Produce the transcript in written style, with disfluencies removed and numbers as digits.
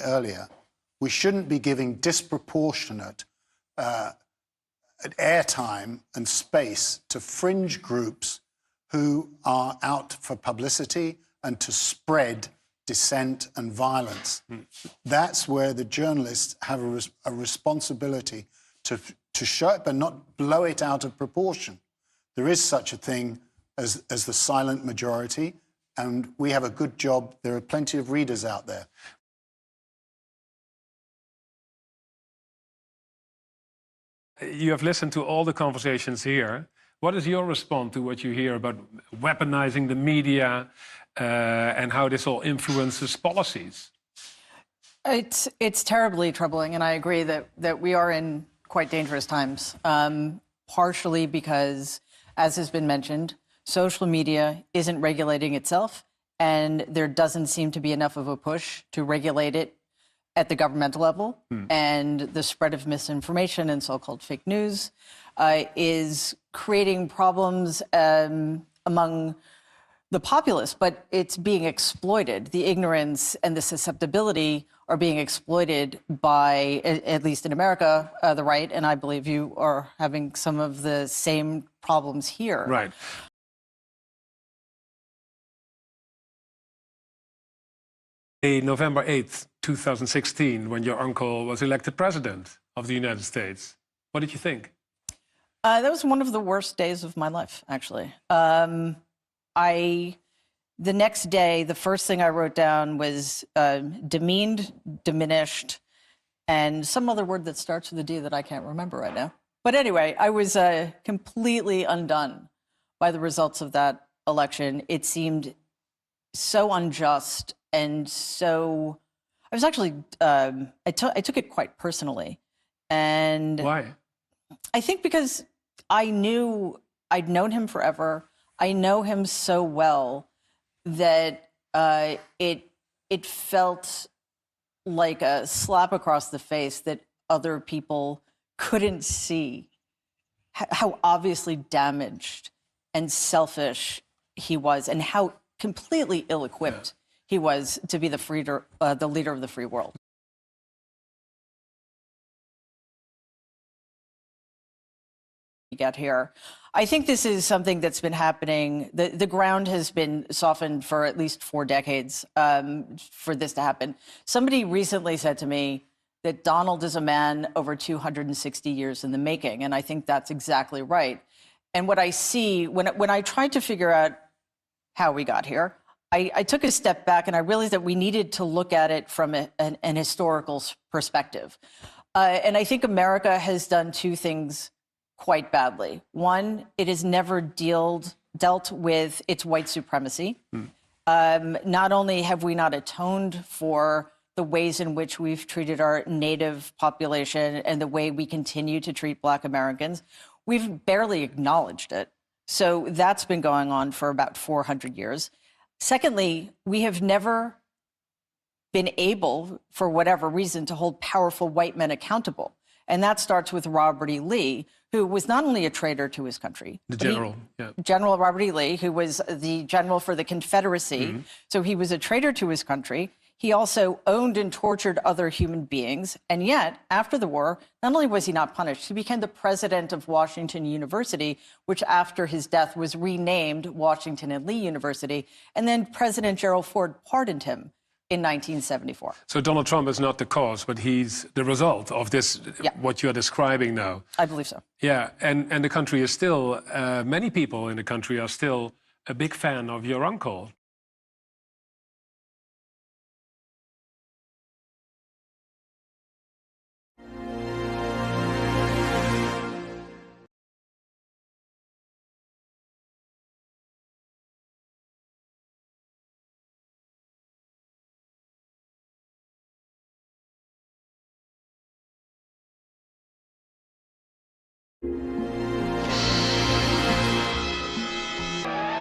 earlier, we shouldn't be giving disproportionate airtime and space to fringe groups who are out for publicity and to spread dissent and violence. That's where the journalists have a responsibility to show it, but not blow it out of proportion. There is such a thing as the silent majority, and we have a good job. There are plenty of readers out there. You have listened to all the conversations here. What is your response to what you hear about weaponizing the media and how this all influences policies? It's terribly troubling, and I agree that we are in quite dangerous times, partially because, as has been mentioned, social media isn't regulating itself, and there doesn't seem to be enough of a push to regulate it at the governmental level. And the spread of misinformation and so-called fake news is creating problems among the populace, but it's being exploited. The ignorance and the susceptibility are being exploited by, at least in America, the right, and I believe you are having some of the same problems here. Right. November 8th, 2016, when your uncle was elected president of the United States. What did you think? That was one of the worst days of my life, actually. The next day, the first thing I wrote down was demeaned, diminished, and some other word that starts with a D that I can't remember right now. But anyway, I was completely undone by the results of that election. It seemed so unjust and so... I was actually... I took it quite personally. And why? I think because I'd known him forever. I know him so well that it felt like a slap across the face that other people couldn't see how obviously damaged and selfish he was, and how completely ill-equipped he was to be the leader of the free world. Get here. I think this is something that's been happening. The ground has been softened for at least 4 decades for this to happen. Somebody recently said to me that Donald is a man over 260 years in the making, and I think that's exactly right. And what I see, when I tried to figure out how we got here, I took a step back and I realized that we needed to look at it from an historical perspective. And I think America has done 2 things quite badly. One, it has never dealt with its white supremacy. Not only have we not atoned for the ways in which we've treated our native population and the way we continue to treat Black Americans, we've barely acknowledged it. So that's been going on for about 400 years. Secondly, we have never been able, for whatever reason, to hold powerful white men accountable. And that starts with Robert E. Lee, who was not only a traitor to his country. The general, General Robert E. Lee, who was the general for the Confederacy. So he was a traitor to his country. He also owned and tortured other human beings. And yet, after the war, not only was he not punished, he became the president of Washington University, which after his death was renamed Washington and Lee University. And then President Gerald Ford pardoned him in 1974. So Donald Trump is not the cause, but he's the result of this, what you're describing now. I believe so. Yeah, and the country is still, many people in the country are still a big fan of your uncle.